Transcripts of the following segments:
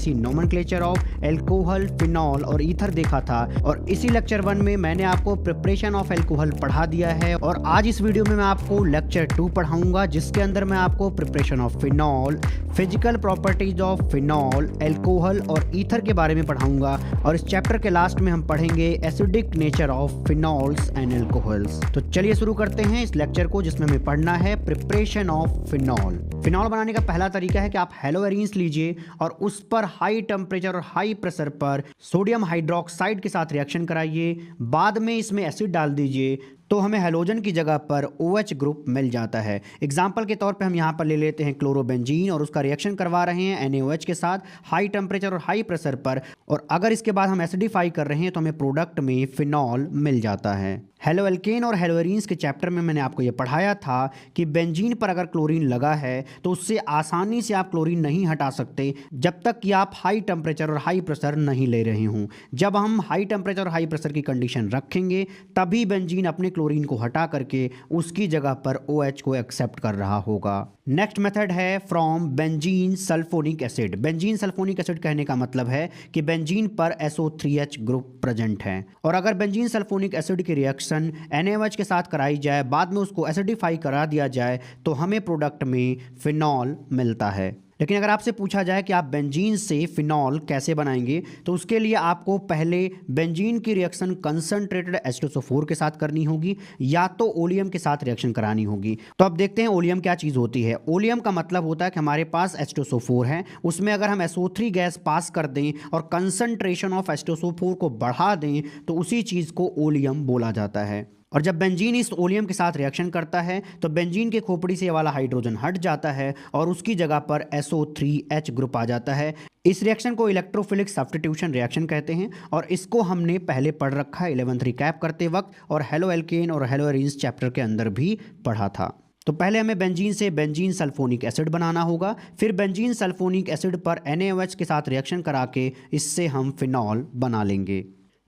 C nomenclature of alcohol, phenol और ether देखा था और इसी लेक्चर 1 में मैंने आपको प्रिपरेशन ऑफ एल्कोहल पढ़ा दिया है और आज इस वीडियो में मैं आपको लेक्चर 2 पढ़ाऊंगा जिसके अंदर मैं आपको preparation of phenol, physical properties of phenol, alcohol और ईथर के बारे में पढ़ाऊंगा और इस चैप्टर के लास्ट में हम पढ़ेंगे acidic nature of phenols and alcohols. तो चलिए शुरू करते हैं इस लेक्चर को जिसमें हमें पढ़ना है प्रिपरेशन ऑफ फिनॉल। फिनॉल बनाने का पहला तरीका है कि आप हेलोएरिन्स लीजिए और उस पर हाई टेम्परेचर और हाई प्रेशर पर सोडियम हाइड्रोक्साइड के साथ रिएक्शन कराइए, बाद में इसमें एसिड डाल दीजिए तो हमें हेलोजन की जगह पर OH ग्रुप मिल जाता है। एग्जाम्पल के तौर पे हम यहाँ पर ले लेते हैं क्लोरोबेंजीन और उसका रिएक्शन करवा रहे हैं NaOH के साथ हाई टेम्परेचर और हाई प्रेशर पर, और अगर इसके बाद हम एसिडिफाई कर रहे हैं तो हमें प्रोडक्ट में फिनॉल मिल जाता है। हेलो एल्केन और हेलोएरिन्स के चैप्टर में मैंने आपको ये पढ़ाया था कि बेंजीन पर अगर क्लोरीन लगा है तो उससे आसानी से आप क्लोरीन नहीं हटा सकते जब तक कि आप हाई टेम्परेचर और हाई प्रेशर नहीं ले रहे हों। जब हम हाई टेम्परेचर और हाई प्रेशर की कंडीशन रखेंगे तभी बेंजीन अपने क्लोरीन को हटा करके उसकी जगह पर OH को एक्सेप्ट कर रहा होगा। नेक्स्ट मेथड है from benzene sulphonic acid. Benzene sulphonic acid कहने का मतलब है कि बेंजीन पर SO3H ग्रुप प्रेजेंट है और अगर बेंजीन सल्फोनिक एसिड की रिएक्शन NaOH के साथ कराई जाए, बाद में उसको एसिडिफाई करा दिया जाए तो हमें प्रोडक्ट में फिनॉल मिलता है। लेकिन अगर आपसे पूछा जाए कि आप बेंजीन से फिनॉल कैसे बनाएंगे तो उसके लिए आपको पहले बेंजीन की रिएक्शन कंसंट्रेटेड H2SO4 के साथ करनी होगी या तो ओलियम के साथ रिएक्शन करानी होगी। तो अब देखते हैं ओलियम क्या चीज़ होती है। ओलियम का मतलब होता है कि हमारे पास H2SO4 है, उसमें अगर हम SO3 गैस पास कर दें और कंसंट्रेशन ऑफ H2SO4 को बढ़ा दें तो उसी चीज़ को ओलियम बोला जाता है। और जब बेंजीन इस ओलियम के साथ रिएक्शन करता है तो बेंजीन के खोपड़ी से ये वाला हाइड्रोजन हट जाता है और उसकी जगह पर SO3H ग्रुप आ जाता है। इस रिएक्शन को इलेक्ट्रोफिलिक सब्स्टिट्यूशन रिएक्शन कहते हैं और इसको हमने पहले पढ़ रखा है 11th रिकैप करते वक्त और हेलो एल्केन और हेलोएरिन्स चैप्टर के अंदर भी पढ़ा था। तो पहले हमें बेंजीन से बेंजीन सल्फोनिक एसिड बनाना होगा, फिर बेंजीन सल्फोनिक एसिड पर NaOH के साथ रिएक्शन करा के इससे हम फिनॉल बना लेंगे।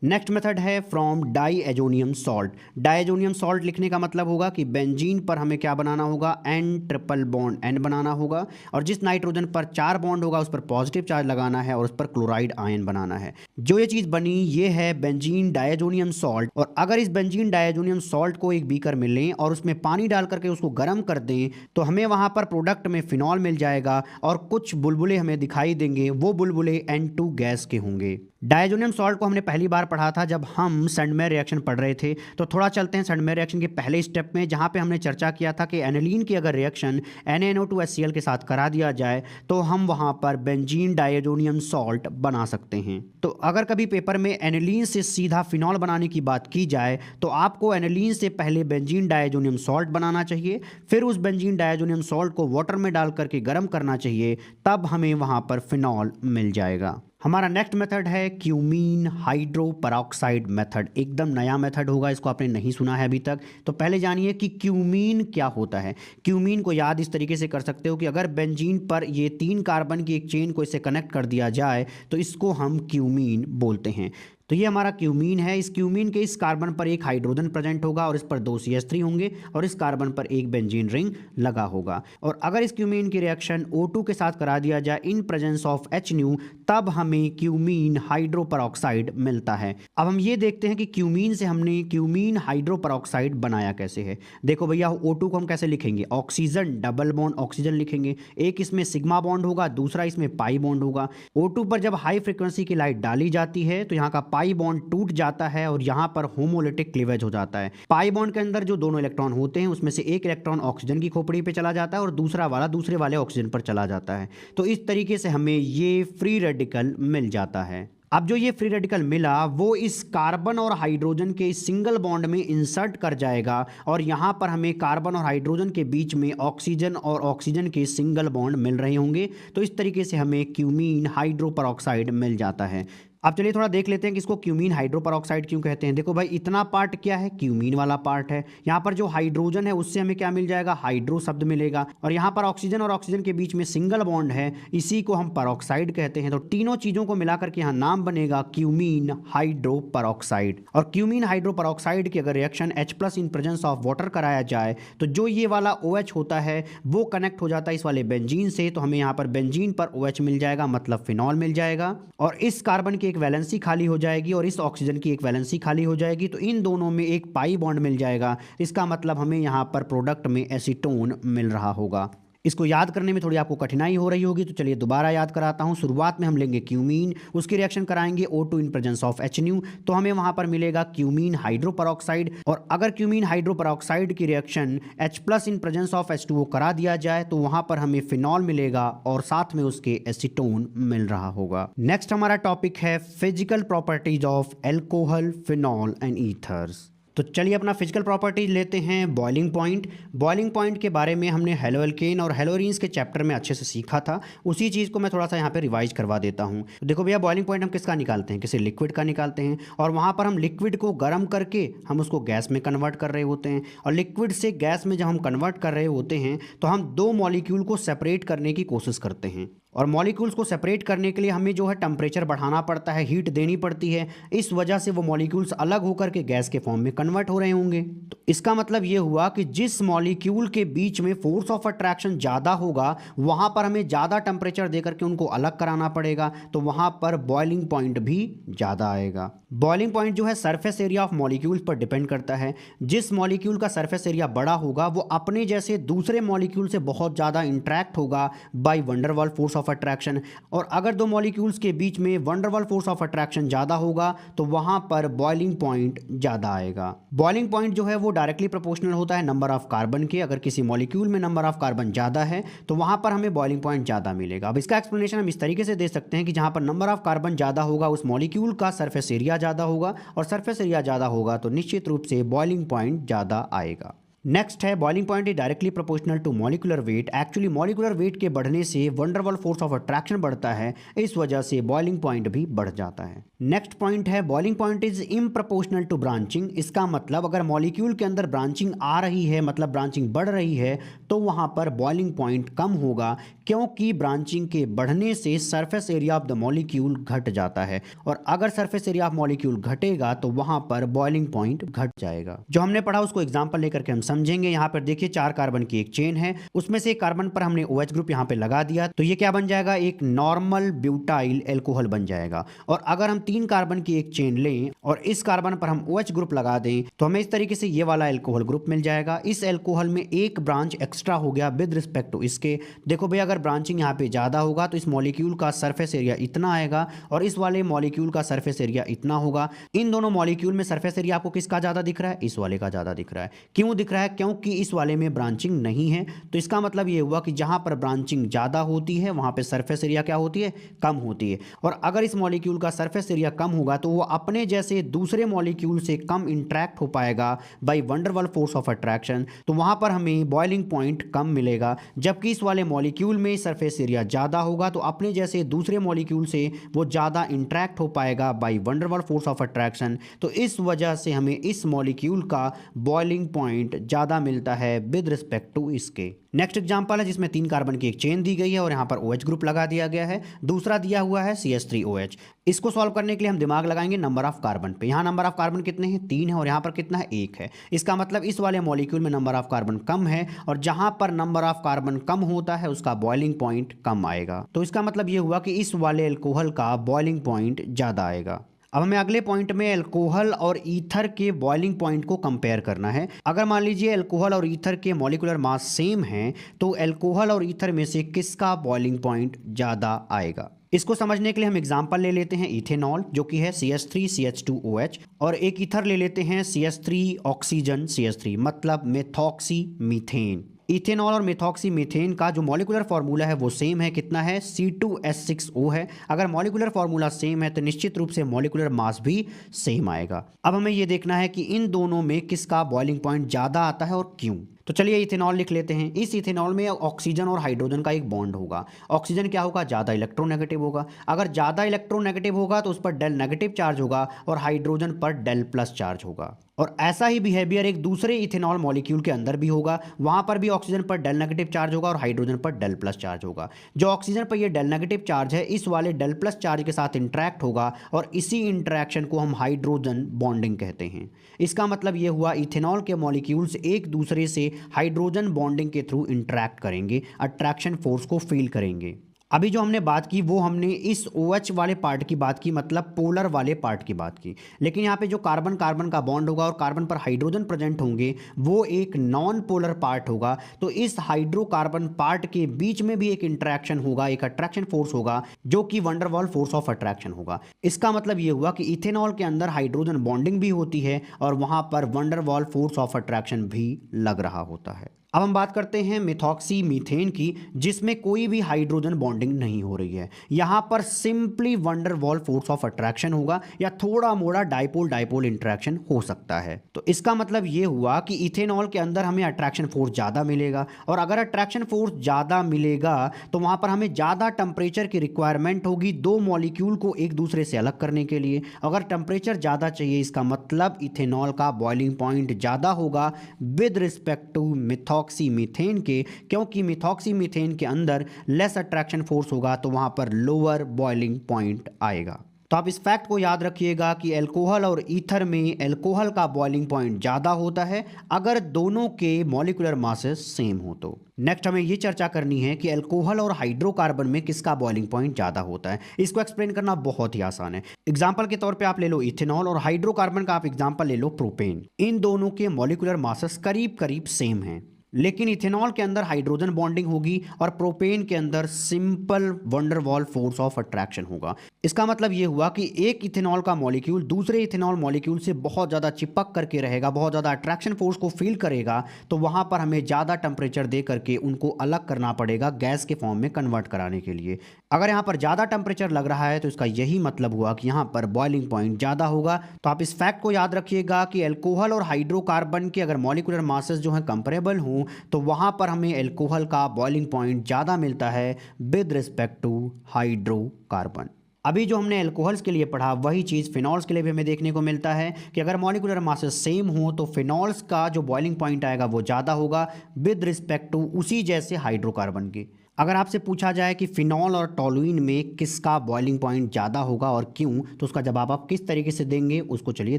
नेक्स्ट मेथड है from diazonium salt. Diazonium salt लिखने का मतलब होगा कि बेंजीन पर हमें क्या बनाना होगा, N ट्रिपल बॉन्ड N बनाना होगा और जिस नाइट्रोजन पर 4 बॉन्ड होगा उस पर पॉजिटिव चार्ज लगाना है और उस पर क्लोराइड आयन बनाना है। जो ये चीज़ बनी ये है बेंजीन डाईएजोनियम सॉल्ट। और अगर इस बेंजीन डाईएजोनियम सॉल्ट को एक बीकर में लें और उसमें पानी डाल करके उसको गर्म कर दें तो हमें वहाँ पर प्रोडक्ट में फिनॉल मिल जाएगा और कुछ बुलबुले हमें दिखाई देंगे, वो बुलबुले N2 गैस के होंगे। डाईएजोनियम सॉल्ट को हमने पहली बार पढ़ा था जब हम सैंडमेयर रिएक्शन पढ़ रहे थे। तो थोड़ा चलते हैं सैंडमेयर रिएक्शन के पहले स्टेप में जहाँ पे हमने चर्चा किया था कि एनिलीन की अगर रिएक्शन NaNO2HCl के साथ करा दिया जाए तो हम वहाँ पर बेंजीन डाईएजोनियम सॉल्ट बना सकते हैं। तो अगर कभी पेपर में एनिलीन से सीधा फिनॉल बनाने की बात की जाए तो आपको एनिलीन से पहले बेंजीन डाईएजोनियम सॉल्ट बनाना चाहिए, फिर उस बेंजीन डाईएजोनियम सॉल्ट को वाटर में डाल करके गर्म करना चाहिए, तब हमें वहाँ पर फिनॉल मिल जाएगा। हमारा नेक्स्ट मेथड है क्यूमीन हाइड्रो पेरोक्साइड मेथड। एकदम नया मेथड होगा, इसको आपने नहीं सुना है अभी तक। तो पहले जानिए कि क्यूमीन क्या होता है। क्यूमीन को याद इस तरीके से कर सकते हो कि अगर बेंजीन पर ये 3 कार्बन की एक चेन को इससे कनेक्ट कर दिया जाए तो इसको हम क्यूमीन बोलते हैं। तो ये हमारा क्यूमीन है। इस क्यूमीन के इस कार्बन पर एक हाइड्रोजन प्रेजेंट होगा और इस पर 2 CH3 होंगे और इस कार्बन पर एक बेंजीन रिंग लगा होगा। और अगर इस क्यूमीन की रिएक्शन O2 के साथ करा दिया जाए इन प्रेजेंस ऑफ HNu तब हमें क्यूमीन हाइड्रो पेरोक्साइड मिलता है। अब हम ये देखते हैं कि क्यूमीन से हमने क्यूमीन हाइड्रो पेरोक्साइड बनाया कैसे है। देखो भैया O2 को हम कैसे लिखेंगे, ऑक्सीजन डबल बॉन्ड ऑक्सीजन लिखेंगे, एक इसमें सिग्मा बॉन्ड होगा, दूसरा इसमें पाई बॉन्ड होगा। O2 पर जब हाई फ्रिक्वेंसी की लाइट डाली जाती है तो यहाँ का पाई बॉन्ड टूट जाता है और यहां पर होमोलिटिक क्लीवेज हो जाता है। पाई बॉन्ड के अंदर जो दोनों इलेक्ट्रॉन होते हैं उसमें से एक इलेक्ट्रॉन ऑक्सीजन की खोपड़ी पे चला जाता है और दूसरा वाला दूसरे वाले ऑक्सीजन पर चला जाता है। तो इस तरीके से हमें ये फ्री रेडिकल मिल जाता है। अब जो ये फ्री रेडिकल मिला वो इस कार्बन और हाइड्रोजन के सिंगल बॉन्ड में इंसर्ट कर जाएगा और यहाँ पर हमें कार्बन और हाइड्रोजन के बीच में ऑक्सीजन और ऑक्सीजन के सिंगल बॉन्ड मिल रहे होंगे। तो इस तरीके से हमें क्यूमीन हाइड्रो पेरोक्साइड मिल जाता है। अब चलिए थोड़ा देख लेते हैं कि इसको क्यूमीन हाइड्रोपरऑक्साइड क्यों कहते हैं। देखो भाई, इतना पार्ट क्या है, क्यूमीन वाला पार्ट है। यहाँ पर जो हाइड्रोजन है उससे हमें क्या मिल जाएगा, हाइड्रो शब्द मिलेगा। और यहाँ पर ऑक्सीजन और ऑक्सीजन के बीच में सिंगल बॉन्ड है, इसी को हम परऑक्साइड कहते हैं। तो तीनों चीजों को मिलाकर के यहाँ नाम बनेगा क्यूमीन हाइड्रोपरऑक्साइड। और क्यूमीन हाइड्रोपरऑक्साइड की अगर reaction H+ in presence of water कराया जाए तो जो ये वाला OH होता है वो कनेक्ट हो जाता है इस वाले बेंजीन से, तो हमें यहाँ पर बेंजीन पर OH मिल जाएगा, मतलब फिनॉल मिल जाएगा। और इस कार्बन की एक वैलेंसी खाली हो जाएगी और इस ऑक्सीजन की एक वैलेंसी खाली हो जाएगी, तो इन दोनों में एक पाई बॉन्ड मिल जाएगा। इसका मतलब हमें यहाँ पर प्रोडक्ट में एसीटोन मिल रहा होगा। इसको याद करने में थोड़ी आपको कठिनाई हो रही होगी, तो चलिए दोबारा याद कराता हूँ। शुरुआत में हम लेंगे क्यूमीन, उसकी रिएक्शन कराएंगे O2 in presence of HNu, तो हमें वहां पर मिलेगा क्यूमीन हाइड्रोपरऑक्साइड। और अगर क्यूमीन हाइड्रोपरऑक्साइड की reaction H+ in presence of H2O करा दिया जाए तो वहां पर हमें फिनॉल मिलेगा और साथ में उसके एसीटोन मिल रहा होगा। नेक्स्ट हमारा टॉपिक है physical properties of alcohol, phenol and ethers. तो चलिए अपना फिजिकल प्रॉपर्टीज लेते हैं। Boiling point. बॉइलिंग पॉइंट के बारे में हमने हेलोएल्केन और हेलोरीन्स के चैप्टर में अच्छे से सीखा था, उसी चीज़ को मैं थोड़ा सा यहाँ पे रिवाइज करवा देता हूँ। तो देखो भैया, बॉइलिंग पॉइंट हम किसका निकालते हैं, किसी लिक्विड का निकालते हैं, और वहाँ पर हम लिक्विड को गर्म करके हम उसको गैस में कन्वर्ट कर रहे होते हैं। और लिक्विड से गैस में जब हम कन्वर्ट कर रहे होते हैं तो हम दो मॉलिक्यूल को सेपरेट करने की कोशिश करते हैं। और मॉलिक्यूल्स को सेपरेट करने के लिए हमें जो है टेम्परेचर बढ़ाना पड़ता है, हीट देनी पड़ती है। इस वजह से वो मॉलिक्यूल्स अलग होकर के गैस के फॉर्म में कन्वर्ट हो रहे होंगे। तो इसका मतलब ये हुआ कि जिस मॉलिक्यूल के बीच में फोर्स ऑफ अट्रैक्शन ज़्यादा होगा वहाँ पर हमें ज़्यादा टेम्परेचर देकर के उनको अलग कराना पड़ेगा, तो वहाँ पर बॉइलिंग पॉइंट भी ज़्यादा आएगा। बॉइलिंग पॉइंट जो है सरफेस एरिया ऑफ मॉलिक्यूल्स पर डिपेंड करता है। जिस मॉलिक्यूल का सरफेस एरिया बड़ा होगा वो अपने जैसे दूसरे मॉलिक्यूल से बहुत ज़्यादा इंट्रैक्ट होगा by van der Waals force of attraction. और अगर दो मॉलिक्यूल्स के बीच में van der Waals force of attraction ज़्यादा होगा तो वहाँ पर बॉइलिंग पॉइंट ज़्यादा आएगा। बॉइलिंग पॉइंट जो है वो डायरेक्टली प्रोपोर्शनल होता है नंबर ऑफ कार्बन के। अगर किसी मॉलिक्यूल में नंबर ऑफ कार्बन ज़्यादा है तो वहाँ पर हमें बॉइलिंग पॉइंट ज़्यादा मिलेगा। अब इसका एक्सप्लेनेशन हम इस तरीके से दे सकते हैं कि जहाँ पर नंबर ऑफ कार्बन ज़्यादा होगा उस मॉलिक्यूल का सरफेस एरिया ज़्यादा होगा, और सरफेस एरिया ज़्यादा होगा तो निश्चित रूप से बॉइलिंग पॉइंट ज़्यादा आएगा। नेक्स्ट है boiling point is directly proportional to molecular weight. Actually molecular weight के बढ़ने से van der Waals force of attraction बढ़ता है, इस वजह से बॉइलिंग पॉइंट भी बढ़ जाता है। नेक्स्ट पॉइंट है boiling point is improportional to branching. इसका मतलब अगर मॉलिक्यूल के अंदर ब्रांचिंग आ रही है, मतलब ब्रांचिंग बढ़ रही है, तो वहाँ पर बॉइलिंग पॉइंट कम होगा, क्योंकि ब्रांचिंग के बढ़ने से surface area of the molecule घट जाता है। और अगर सरफेस एरिया ऑफ मॉलिक्यूल घटेगा तो वहाँ पर बॉइलिंग पॉइंट घट जाएगा। जो हमने पढ़ा उसको एग्जाम्पल लेकर के हम समझेंगे। यहाँ पर देखिए 4 कार्बन की एक चेन है, उसमें से एक कार्बन पर हमने OH ग्रुप यहाँ पे लगा दिया, तो ये क्या बन जाएगा, एक नॉर्मल ब्यूटाइल एल्कोहल बन जाएगा। और अगर हम 3 कार्बन की एक चेन लें और इस कार्बन पर हम OH ग्रुप लगा दें तो हमें इस तरीके से ये वाला एल्कोहल ग्रुप मिल जाएगा। इस एल्कोहल में एक ब्रांच एक्स्ट्रा हो गया विद रिस्पेक्ट टू इसके। देखो भाई, अगर ब्रांचिंग यहाँ पे ज्यादा होगा तो इस मॉलिक्यूल का सरफेस एरिया इतना आएगा और इस वाले मॉलिक्यूल का सरफेस एरिया इतना होगा। इन दोनों मॉलिक्यूल में सरफेस एरिया आपको किसका ज्यादा दिख रहा है, इस वाले का ज्यादा दिख रहा है। क्यों दिख रहा है, क्योंकि इस वाले में ब्रांचिंग नहीं है। तो इसका मतलब ये हुआ कि जहां पर ब्रांचिंग ज्यादा होती है वहां पे सरफेस एरिया क्या होती है, कम होती है। और अगर इस मॉलिक्यूल का सरफेस एरिया कम होगा तो वो अपने जैसे दूसरे मॉलिक्यूल से कम इंट्रैक्ट हो पाएगा by van der Waals force of attraction, तो वहां पर हमें बॉइलिंग पॉइंट कम मिलेगा। जबकि इस वाले मॉलिक्यूल में सरफेस एरिया ज्यादा होगा तो अपने जैसे दूसरे मॉलिक्यूल से वो ज्यादा इंट्रैक्ट हो पाएगा by van der Waals force of attraction, तो इस वजह से हमें इस मॉलिक्यूल का बॉइलिंग पॉइंट ज्यादा मिलता है विद रिस्पेक्ट टू इसके। नेक्स्ट एग्जांपल है जिसमें 3 कार्बन की एक चेन दी गई है और यहाँ पर OH ग्रुप लगा दिया गया है, दूसरा दिया हुआ है CH3OH। इसको सॉल्व करने के लिए हम दिमाग लगाएंगे नंबर ऑफ कार्बन पे। यहाँ नंबर ऑफ कार्बन कितने हैं, 3 है, और यहाँ पर कितना है, 1 है। इसका मतलब इस वाले मॉलिक्यूल में नंबर ऑफ कार्बन कम है, और जहाँ पर नंबर ऑफ कार्बन कम होता है उसका बॉइलिंग पॉइंट कम आएगा। तो इसका मतलब ये हुआ कि इस वाले एल्कोहल का बॉइलिंग पॉइंट ज़्यादा आएगा। अब हमें अगले पॉइंट में एल्कोहल और ईथर के बॉइलिंग पॉइंट को कंपेयर करना है। अगर मान लीजिए एल्कोहल और ईथर के मॉलिक्यूलर मास सेम हैं तो एल्कोहल और ईथर में से किसका बॉइलिंग पॉइंट ज़्यादा आएगा। इसको समझने के लिए हम एग्जांपल ले लेते हैं इथेनॉल जो कि है CH3CH2OH, और एक ईथर ले लेते हैं CH3 ऑक्सीजन CH3, मतलब मेथॉक्सी मीथेन। इथेनॉल और मेथॉक्सी मीथेन का जो मॉलिक्यूलर फार्मूला है वो सेम है, कितना है, C2H6O है। अगर मॉलिक्यूलर फार्मूला सेम है तो निश्चित रूप से मॉलिक्यूलर मास भी सेम आएगा। अब हमें ये देखना है कि इन दोनों में किसका बॉइलिंग पॉइंट ज़्यादा आता है और क्यों। तो चलिए इथेनॉल लिख लेते हैं। इस इथेनॉल में ऑक्सीजन और हाइड्रोजन का एक बॉन्ड होगा। ऑक्सीजन क्या होगा, ज़्यादा इलेक्ट्रोनेगेटिव होगा। अगर ज़्यादा इलेक्ट्रोनेगेटिव होगा तो उस पर डेल नेगेटिव चार्ज होगा और हाइड्रोजन पर डेल प्लस चार्ज होगा। और ऐसा ही बिहेवियर एक दूसरे इथेनॉल मॉलिक्यूल के अंदर भी होगा। वहाँ पर भी ऑक्सीजन पर डेल नेगेटिव चार्ज होगा और हाइड्रोजन पर डेल प्लस चार्ज होगा। जो ऑक्सीजन पर ये डेल नेगेटिव चार्ज है इस वाले डेल प्लस चार्ज के साथ इंटरेक्ट होगा और इसी इंटरेक्शन को हम हाइड्रोजन बॉन्डिंग कहते हैं। इसका मतलब ये हुआ इथेनॉल के मॉलिक्यूल्स एक दूसरे से हाइड्रोजन बॉन्डिंग के थ्रू इंटरेक्ट करेंगे, अट्रैक्शन फोर्स को फील करेंगे। अभी जो हमने बात की वो हमने इस OH वाले पार्ट की बात की, मतलब पोलर वाले पार्ट की बात की। लेकिन यहाँ पे जो कार्बन कार्बन का बॉन्ड होगा और कार्बन पर हाइड्रोजन प्रेजेंट होंगे वो एक नॉन पोलर पार्ट होगा। तो इस हाइड्रोकार्बन पार्ट के बीच में भी एक इंटरेक्शन होगा, एक अट्रैक्शन फोर्स होगा जो कि wonder wall force of attraction होगा। इसका मतलब ये हुआ कि इथेनॉल के अंदर हाइड्रोजन बॉन्डिंग भी होती है और वहाँ पर wonder wall force of attraction भी लग रहा होता है। अब हम बात करते हैं मिथॉक्सी मीथेन की, जिसमें कोई भी हाइड्रोजन बॉन्डिंग नहीं हो रही है। यहाँ पर simply wonder wall force of attraction होगा या थोड़ा मोड़ा डाइपोल डाइपोल इंटरेक्शन हो सकता है। तो इसका मतलब ये हुआ कि इथेनॉल के अंदर हमें अट्रैक्शन फोर्स ज़्यादा मिलेगा और अगर अट्रैक्शन फोर्स ज़्यादा मिलेगा तो वहाँ पर हमें ज़्यादा टेम्परेचर की रिक्वायरमेंट होगी दो मॉलिक्यूल को एक दूसरे से अलग करने के लिए। अगर टेम्परेचर ज़्यादा चाहिए इसका मतलब इथेनॉल का बॉइलिंग पॉइंट ज़्यादा होगा with respect to methoxy methane के, क्योंकि मिथॉक्सी मीथेन के अंदर लेस अट्रैक्शन फोर्स होगा तो वहां पर लोअर बॉइलिंग पॉइंट आएगा। तो आप इस फैक्ट को याद रखिएगा कि अल्कोहल और ईथर में अल्कोहल का बॉइलिंग पॉइंट ज़्यादा होता है अगर दोनों के मॉलिक्यूलर मासेस सेम हो तो। नेक्स्ट हमें ये चर्चा करनी है कि अल्कोहल और हाइड्रोकार्बन में किसका बॉइलिंग पॉइंट ज़्यादा होता है। इसको एक्सप्लेन करना बहुत ही आसान है। एग्जाम्पल के तौर पे आप ले लो इथेनॉल और हाइड्रोकार्बन का आप एग्जाम्पल ले लो प्रोपेन। इन दोनों के मॉलिक्यूलर मासेस करीब करीब सेम हैं, लेकिन इथेनॉल के अंदर हाइड्रोजन बॉन्डिंग होगी और प्रोपेन के अंदर simple wonder wall force of attraction होगा। इसका मतलब यह हुआ कि एक इथेनॉल का मॉलिक्यूल दूसरे इथेनॉल मॉलिक्यूल से बहुत ज़्यादा चिपक करके रहेगा, बहुत ज़्यादा अट्रैक्शन फोर्स को फील करेगा, तो वहाँ पर हमें ज़्यादा टेम्परेचर दे करके उनको अलग करना पड़ेगा गैस के फॉर्म में कन्वर्ट कराने के लिए। अगर यहाँ पर ज़्यादा टेम्परेचर लग रहा है तो इसका यही मतलब हुआ कि यहाँ पर बॉइलिंग पॉइंट ज़्यादा होगा। तो आप इस फैक्ट को याद रखिएगा कि अल्कोहल और हाइड्रोकार्बन के अगर मॉलिक्यूलर मासेस जो हैं कंपेरेबल हों तो वहाँ पर हमें अल्कोहल का बॉइलिंग पॉइंट ज़्यादा मिलता है विद रिस्पेक्ट टू हाइड्रोकार्बन। अभी जो हमने अल्कोहल्स के लिए पढ़ा वही चीज़ फिनॉल्स के लिए भी हमें देखने को मिलता है कि अगर मॉलिक्यूलर मासेस सेम हो तो फिनॉल्स का जो बॉइलिंग पॉइंट आएगा वो ज़्यादा होगा विद रिस्पेक्ट टू उसी जैसे हाइड्रोकार्बन के। अगर आपसे पूछा जाए कि फिनॉल और टॉलुइन में किसका बॉइलिंग पॉइंट ज़्यादा होगा और क्यों, तो उसका जवाब आप किस तरीके से देंगे उसको चलिए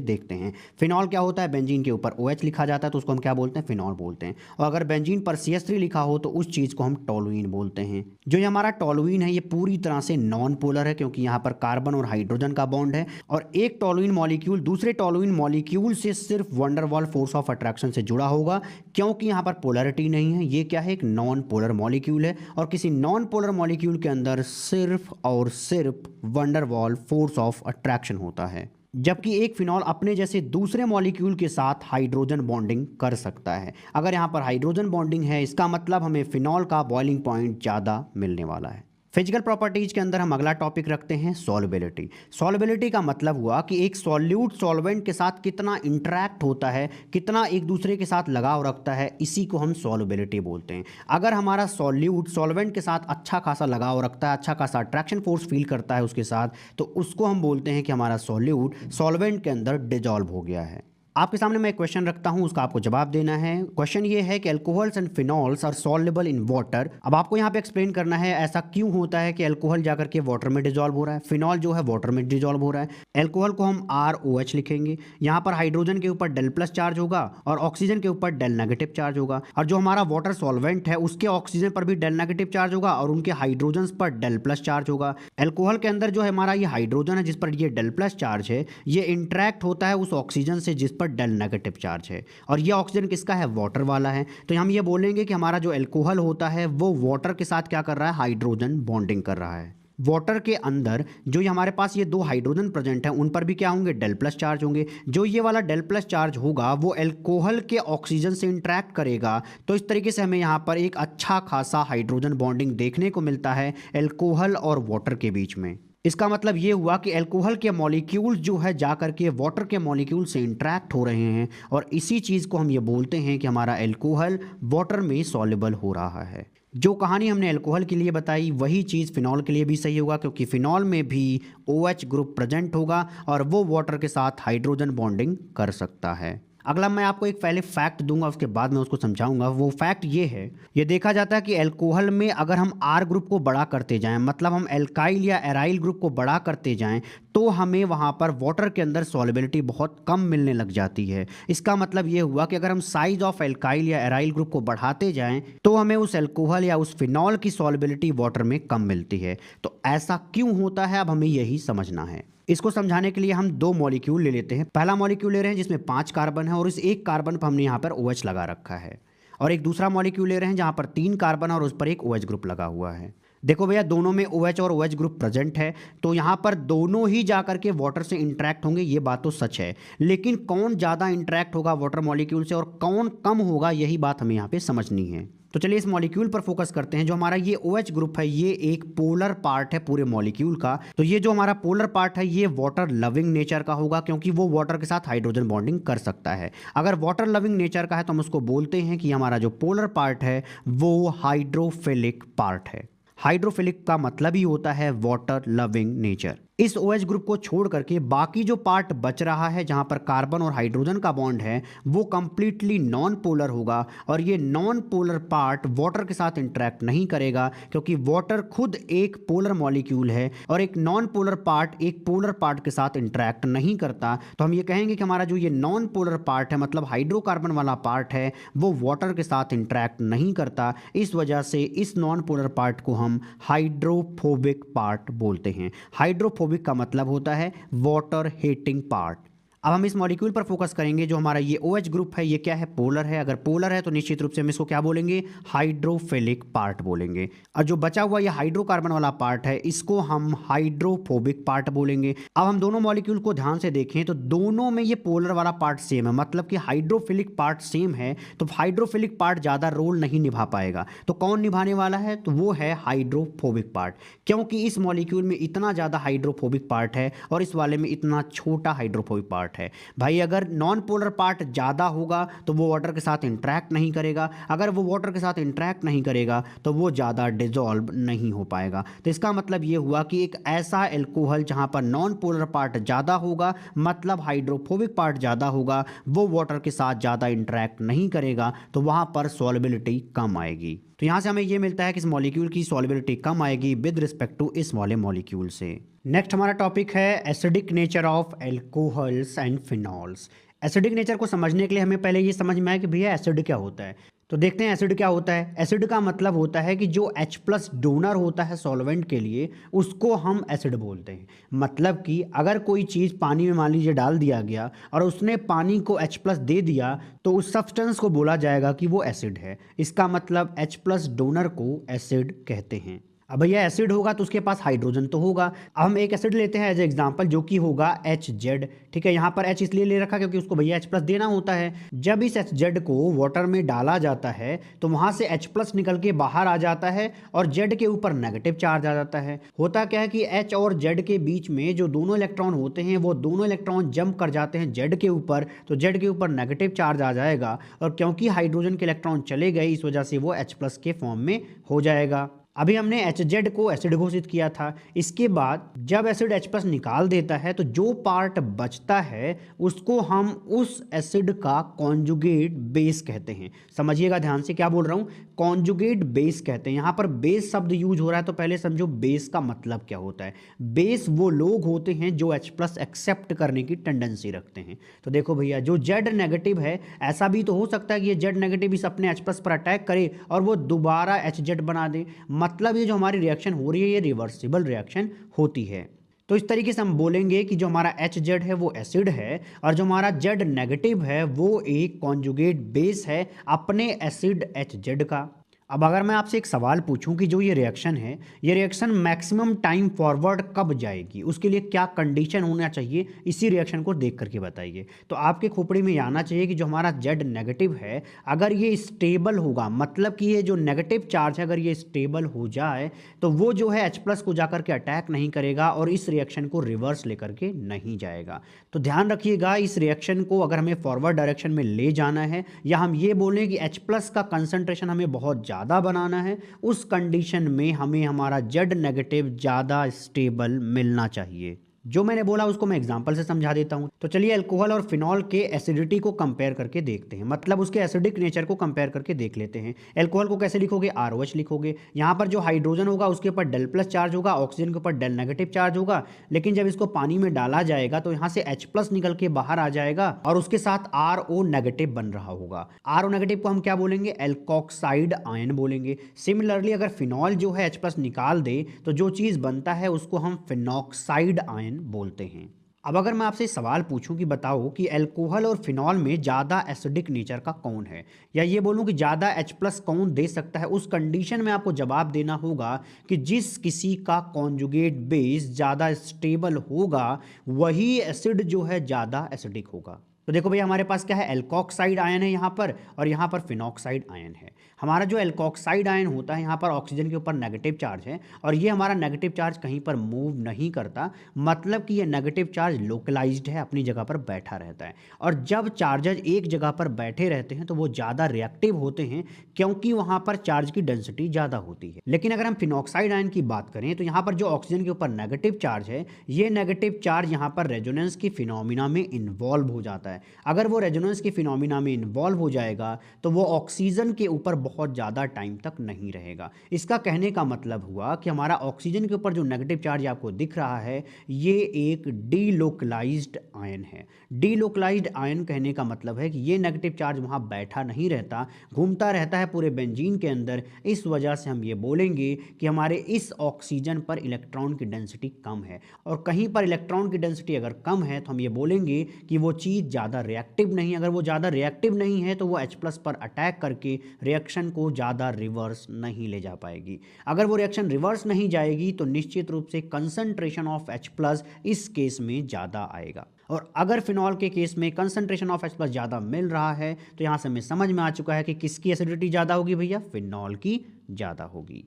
देखते हैं। फिनॉल क्या होता है, बेंजीन के ऊपर OH लिखा जाता है तो उसको हम क्या बोलते हैं, फिनॉल बोलते हैं। और अगर बेंजीन पर CH3 लिखा हो तो उस चीज़ को हम टॉलुइन बोलते हैं। जो ये हमारा टॉलुइन है ये पूरी तरह से नॉन पोलर है क्योंकि यहाँ पर कार्बन और हाइड्रोजन का बॉन्ड है और एक टॉलुइन मॉलिक्यूल दूसरे टॉलुइन मॉलिक्यूल से सिर्फ wonder wall force of attraction से जुड़ा होगा क्योंकि यहाँ पर पोलरिटी नहीं है। ये क्या है, एक नॉन पोलर मॉलिक्यूल है और किसी नॉन पोलर मॉलिक्यूल के अंदर सिर्फ और सिर्फ wonder wall force of attraction होता है, जबकि एक फिनॉल अपने जैसे दूसरे मॉलिक्यूल के साथ हाइड्रोजन बॉन्डिंग कर सकता है। अगर यहाँ पर हाइड्रोजन बॉन्डिंग है इसका मतलब हमें फिनॉल का बॉइलिंग पॉइंट ज़्यादा मिलने वाला है। फिजिकल प्रॉपर्टीज के अंदर हम अगला टॉपिक रखते हैं सॉल्युबिलिटी। सॉल्युबिलिटी का मतलब हुआ कि एक सॉल्यूट सॉल्वेंट के साथ कितना इंटरैक्ट होता है, कितना एक दूसरे के साथ लगाव रखता है, इसी को हम सॉल्युबिलिटी बोलते हैं। अगर हमारा सॉल्यूट सॉल्वेंट के साथ अच्छा खासा लगाव रखता है, अच्छा खासा अट्रैक्शन फोर्स फील करता है उसके साथ, तो उसको हम बोलते हैं कि हमारा सॉल्यूट सॉल्वेंट के अंदर डिजॉल्व हो गया है। आपके सामने मैं एक क्वेश्चन रखता हूं, उसका आपको जवाब देना है। क्वेश्चन ये है कि alcohols and phenols are soluble in water. अब आपको यहाँ पे एक्सप्लेन करना है ऐसा क्यों होता है कि अल्कोहल जाकर के वाटर में डिजॉल्व हो रहा है, फिनॉल जो है वाटर में डिजॉल्व हो रहा है। अल्कोहल को हम ROH लिखेंगे, यहाँ पर हाइड्रोजन के ऊपर डेल प्लस चार्ज होगा और ऑक्सीजन के ऊपर डेल नेगेटिव चार्ज होगा। और जो हमारा वाटर सॉल्वेंट है उसके ऑक्सीजन पर भी डेल नेगेटिव चार्ज होगा और उनके हाइड्रोजन पर डेल प्लस चार्ज होगा। अल्कोहल के अंदर जो है हमारा ये हाइड्रोजन है जिस पर ये डेल प्लस चार्ज है, ये इंटरेक्ट होता है उस ऑक्सीजन से जिस पर डेल नेगेटिव चार्ज है और ये ऑक्सीजन किसका है, वाटर वाला है। तो हम ये बोलेंगे कि हमारा जो अल्कोहल होता है वो वाटर के साथ क्या कर रहा है, हाइड्रोजन बॉन्डिंग कर रहा है। वाटर के अंदर जो ये हमारे पास ये दो हाइड्रोजन प्रेजेंट हैं उन पर भी क्या होंगे, डेल प्लस चार्ज होंगे। जो ये वाला डेल प्लस चार्ज होगा वो अल्कोहल के ऑक्सीजन से इंटरेक्ट करेगा। तो इस तरीके से हमें यहाँ पर एक अच्छा खासा हाइड्रोजन बॉन्डिंग देखने को मिलता है अल्कोहल और वाटर के बीच में। इसका मतलब ये हुआ कि अल्कोहल के मॉलिक्यूल्स जो है जाकर के वाटर के मॉलिक्यूल से इंटरेक्ट हो रहे हैं और इसी चीज़ को हम ये बोलते हैं कि हमारा अल्कोहल वाटर में सॉल्युबल हो रहा है। जो कहानी हमने अल्कोहल के लिए बताई वही चीज़ फिनॉल के लिए भी सही होगा, क्योंकि फिनॉल में भी OH ग्रुप प्रेजेंट होगा और वो वाटर के साथ हाइड्रोजन बॉन्डिंग कर सकता है। अगला मैं आपको एक पहले फैक्ट दूंगा, उसके बाद मैं उसको समझाऊंगा। वो फैक्ट ये है, ये देखा जाता है कि अल्कोहल में अगर हम R ग्रुप को बड़ा करते जाएं, मतलब हम एल्काइल या एराइल ग्रुप को बड़ा करते जाएं, तो हमें वहाँ पर वाटर के अंदर सॉल्युबिलिटी बहुत कम मिलने लग जाती है। इसका मतलब ये हुआ कि अगर हम साइज ऑफ एल्काइल या एराइल ग्रुप को बढ़ाते जाएं तो हमें उस अल्कोहल या उस फिनॉल की सॉल्युबिलिटी वाटर में कम मिलती है। तो ऐसा क्यों होता है, अब हमें यही समझना है। इसको समझाने के लिए हम दो मॉलिक्यूल ले लेते हैं। पहला मॉलिक्यूल ले रहे हैं जिसमें 5 कार्बन है और इस एक कार्बन पर हमने यहाँ पर OH लगा रखा है, और एक दूसरा मॉलिक्यूल ले रहे हैं जहाँ पर 3 कार्बन और उस पर एक OH ग्रुप लगा हुआ है। देखो भैया, दोनों में OH और OH ग्रुप प्रेजेंट है, तो यहाँ पर दोनों ही जाकर के वाटर से इंटरेक्ट होंगे, ये बात तो सच है। लेकिन कौन ज़्यादा इंटरेक्ट होगा वाटर मॉलिक्यूल से और कौन कम होगा, यही बात हमें यहाँ पे समझनी है। तो चलिए इस मॉलिक्यूल पर फोकस करते हैं। जो हमारा ये OH ग्रुप है ये एक पोलर पार्ट है पूरे मॉलिक्यूल का। तो ये जो हमारा पोलर पार्ट है ये वाटर लविंग नेचर का होगा, क्योंकि वो वाटर के साथ हाइड्रोजन बॉन्डिंग कर सकता है। अगर वाटर लविंग नेचर का है तो हम उसको बोलते हैं कि हमारा जो पोलर पार्ट है वो हाइड्रोफिलिक पार्ट है। हाइड्रोफिलिक का मतलब ही होता है वाटर लविंग नेचर। इस OH ग्रुप को छोड़ करके बाकी जो पार्ट बच रहा है जहां पर कार्बन और हाइड्रोजन का बॉन्ड है वो कंप्लीटली नॉन पोलर होगा, और ये नॉन पोलर पार्ट वाटर के साथ इंटरेक्ट नहीं करेगा, क्योंकि वाटर खुद एक पोलर मॉलिक्यूल है और एक नॉन पोलर पार्ट एक पोलर पार्ट के साथ इंटरेक्ट नहीं करता। तो हम ये कहेंगे कि हमारा जो ये नॉन पोलर पार्ट है, मतलब हाइड्रोकार्बन वाला पार्ट है, वो वाटर के साथ इंटरेक्ट नहीं करता। इस वजह से इस नॉन पोलर पार्ट को हम हाइड्रोफोबिक पार्ट बोलते हैं। हाइड्रोफोबिक का मतलब होता है वाटर हेटिंग पार्ट। अब हम इस मॉलिक्यूल पर फोकस करेंगे। जो हमारा ये OH ग्रुप है ये क्या है, पोलर है। अगर पोलर है तो निश्चित रूप से हम इसको क्या बोलेंगे, हाइड्रोफिलिक पार्ट बोलेंगे। और जो बचा हुआ ये हाइड्रोकार्बन वाला पार्ट है इसको हम हाइड्रोफोबिक पार्ट बोलेंगे। अब हम दोनों मॉलिक्यूल को ध्यान से देखें तो दोनों में ये पोलर वाला पार्ट सेम है, मतलब कि हाइड्रोफिलिक पार्ट सेम है, तो हाइड्रोफिलिक पार्ट ज़्यादा रोल नहीं निभा पाएगा। तो कौन निभाने वाला है, तो वो है हाइड्रोफोबिक पार्ट, क्योंकि इस मॉलिक्यूल में इतना ज़्यादा हाइड्रोफोबिक पार्ट है और इस वाले में इतना छोटा हाइड्रोफोबिक पार्ट है। भाई अगर नॉन पोलर पार्ट ज्यादा होगा तो वो वाटर के साथ इंटरेक्ट नहीं करेगा, अगर वो वाटर के साथ इंटरेक्ट नहीं करेगा तो वो ज्यादा डिसॉल्व नहीं हो पाएगा। तो इसका मतलब ये हुआ कि एक ऐसा एल्कोहल जहां पर नॉन पोलर पार्ट ज्यादा होगा, मतलब हाइड्रोफोबिक पार्ट ज्यादा होगा, वो वाटर के साथ ज्यादा इंटरेक्ट नहीं करेगा, तो वहां पर सॉल्युबिलिटी कम आएगी। तो यहां से हमें यह मिलता है कि इस मॉलिक्यूल की सॉल्युबिलिटी कम आएगी विद रिस्पेक्ट टू इस वाले मॉलिक्यूल से। नेक्स्ट हमारा टॉपिक है acidic nature of alcohols and phenols. Acidic nature को समझने के लिए हमें पहले ये समझ में आए कि भैया एसिड क्या होता है। तो देखते हैं एसिड क्या होता है। एसिड का मतलब होता है कि जो H+ डोनर होता है सॉल्वेंट के लिए उसको हम एसिड बोलते हैं। मतलब कि अगर कोई चीज़ पानी में मान लीजिए डाल दिया गया और उसने पानी को H+ दे दिया तो उस सब्सटेंस को बोला जाएगा कि वो एसिड है। इसका मतलब H+ डोनर को एसिड कहते हैं। अब भैया एसिड होगा तो उसके पास हाइड्रोजन तो होगा। अब हम एक एसिड लेते हैं एज एग्जांपल जो कि होगा HZ। ठीक है, यहाँ पर H इसलिए ले रखा क्योंकि उसको भैया H+ देना होता है। जब इस HZ को वाटर में डाला जाता है तो वहाँ से H+ निकल के बाहर आ जाता है और Z के ऊपर नेगेटिव चार्ज आ जाता है। होता क्या है कि H और Z के बीच में जो दोनों इलेक्ट्रॉन होते हैं वो दोनों इलेक्ट्रॉन जंप कर जाते हैं Z के ऊपर, तो Z के ऊपर नेगेटिव चार्ज आ जाएगा और क्योंकि हाइड्रोजन के इलेक्ट्रॉन चले गए इस वजह से वो H+ के फॉर्म में हो जाएगा। अभी हमने HZ को एसिड घोषित किया था। इसके बाद जब एसिड H+ निकाल देता है तो जो पार्ट बचता है उसको हम उस एसिड का कॉन्जुगेट बेस कहते हैं। समझिएगा ध्यान से क्या बोल रहा हूँ, कॉन्जुगेट बेस कहते हैं। यहाँ पर बेस शब्द यूज हो रहा है तो पहले समझो बेस का मतलब क्या होता है। बेस वो लोग होते हैं जो H+ एक्सेप्ट करने की टेंडेंसी रखते हैं। तो देखो भैया जो Z नेगेटिव है, ऐसा भी तो हो सकता है कि ये Z नेगेटिव इस अपने H+ पर अटैक करे और वो दोबारा HZ बना दे। मतलब ये जो हमारी रिएक्शन हो रही है ये रिवर्सिबल रिएक्शन होती है। तो इस तरीके से हम बोलेंगे कि जो हमारा HZ है वो एसिड है और जो हमारा Z नेगेटिव है वो एक कॉन्जुगेट बेस है अपने एसिड HZ का। अब अगर मैं आपसे एक सवाल पूछूं कि जो ये रिएक्शन है, ये रिएक्शन मैक्सिमम टाइम फॉरवर्ड कब जाएगी, उसके लिए क्या कंडीशन होना चाहिए, इसी रिएक्शन को देख करके बताइए। तो आपके खोपड़ी में ये आना चाहिए कि जो हमारा Z नेगेटिव है, अगर ये स्टेबल होगा, मतलब कि ये जो नेगेटिव चार्ज है अगर ये स्टेबल हो जाए तो वो जो है H+ को जाकर के अटैक नहीं करेगा और इस रिएक्शन को रिवर्स लेकर के नहीं जाएगा। तो ध्यान रखिएगा, इस रिएक्शन को अगर हमें फॉरवर्ड डायरेक्शन में ले जाना है या हम ये बोलें कि H+ का कंसंट्रेशन हमें बहुत ज़्यादा बनाना है, उस कंडीशन में हमें हमारा Z नेगेटिव ज़्यादा स्टेबल मिलना चाहिए। जो मैंने बोला उसको मैं एग्जांपल से समझा देता हूं। तो चलिए अल्कोहल और फिनॉल के एसिडिटी को कंपेयर करके देखते हैं, मतलब उसके एसिडिक नेचर को कंपेयर करके देख लेते हैं। अल्कोहल को कैसे लिखोगे, ROH लिखोगे। यहाँ पर जो हाइड्रोजन होगा उसके ऊपर Del+ चार्ज होगा, ऑक्सीजन के ऊपर Del नेगेटिव चार्ज होगा, लेकिन जब इसको पानी में डाला जाएगा तो यहाँ से H+ निकल के बाहर आ जाएगा और उसके साथ RO नेगेटिव बन रहा होगा। RO नेगेटिव को हम क्या बोलेंगे, एल्कोक्साइड आयन बोलेंगे। सिमिलरली अगर फिनॉल जो है H+ निकाल दे तो जो चीज़ बनता है उसको हम फिनॉक्साइड आयन बोलते हैं। अब अगर मैं आपसे सवाल पूछूं कि बताओ कि अल्कोहल और फिनॉल में ज़्यादा एसिडिक नेचर का कौन है, या ये बोलूं कि ज़्यादा H+ कौन दे सकता है, उस कंडीशन में आपको जवाब देना होगा कि जिस किसी का कॉन्जुगेट बेस ज़्यादा स्टेबल होगा वही एसिड जो है ज़्यादा एसिडिक होगा। तो देखो भैया, हमारे पास क्या है, एल्कोक्साइड आयन है यहाँ पर और यहाँ पर फिनॉक्साइड आयन है। हमारा जो एल्कोक्साइड आयन होता है यहाँ पर ऑक्सीजन के ऊपर नेगेटिव चार्ज है और ये हमारा नेगेटिव चार्ज कहीं पर मूव नहीं करता, मतलब कि ये नेगेटिव चार्ज लोकलाइज्ड है, अपनी जगह पर बैठा रहता है। और जब चार्जेज एक जगह पर बैठे रहते हैं तो वो ज़्यादा रिएक्टिव होते हैं क्योंकि वहाँ पर चार्ज की डेंसिटी ज़्यादा होती है। लेकिन अगर हम फिनॉक्साइड आयन की बात करें तो यहाँ पर जो ऑक्सीजन के ऊपर नेगेटिव चार्ज है, ये नेगेटिव चार्ज यहाँ पर रेजोनेंस की फिनोमिना में इन्वॉल्व हो जाता है। अगर वो रेजोनेंस की फिनोमिना में इन्वॉल्व हो जाएगा तो वो ऑक्सीजन के ऊपर बहुत ज़्यादा टाइम तक नहीं रहेगा। इसका कहने का मतलब हुआ कि हमारा ऑक्सीजन के ऊपर जो नेगेटिव चार्ज आपको दिख रहा है ये एक डीलोकलाइज्ड आयन है। डीलोकलाइज्ड आयन कहने का मतलब है कि ये नेगेटिव चार्ज वहाँ बैठा नहीं रहता, घूमता रहता है पूरे बेंजीन के अंदर। इस वजह से हम ये बोलेंगे कि हमारे इस ऑक्सीजन पर इलेक्ट्रॉन की डेंसिटी कम है, और कहीं पर इलेक्ट्रॉन की डेंसिटी अगर कम है तो हम ये बोलेंगे कि वो चीज़ ज़्यादा रिएक्टिव नहीं है। अगर वो ज़्यादा रिएक्टिव नहीं है तो वो H+ पर अटैक करके रिएक्शन को ज़्यादा रिवर्स नहीं ले जा पाएगी। अगर वो रिएक्शन रिवर्स नहीं जाएगी तो निश्चित रूप से कंसंट्रेशन ऑफ H+ इस केस में ज़्यादा आएगा। और अगर फिनॉल के केस में कंसंट्रेशन ऑफ H+ ज़्यादा मिल रहा है तो यहाँ से हमें समझ में आ चुका है कि किसकी एसिडिटी ज़्यादा होगी भैया, फिनॉल की ज़्यादा होगी।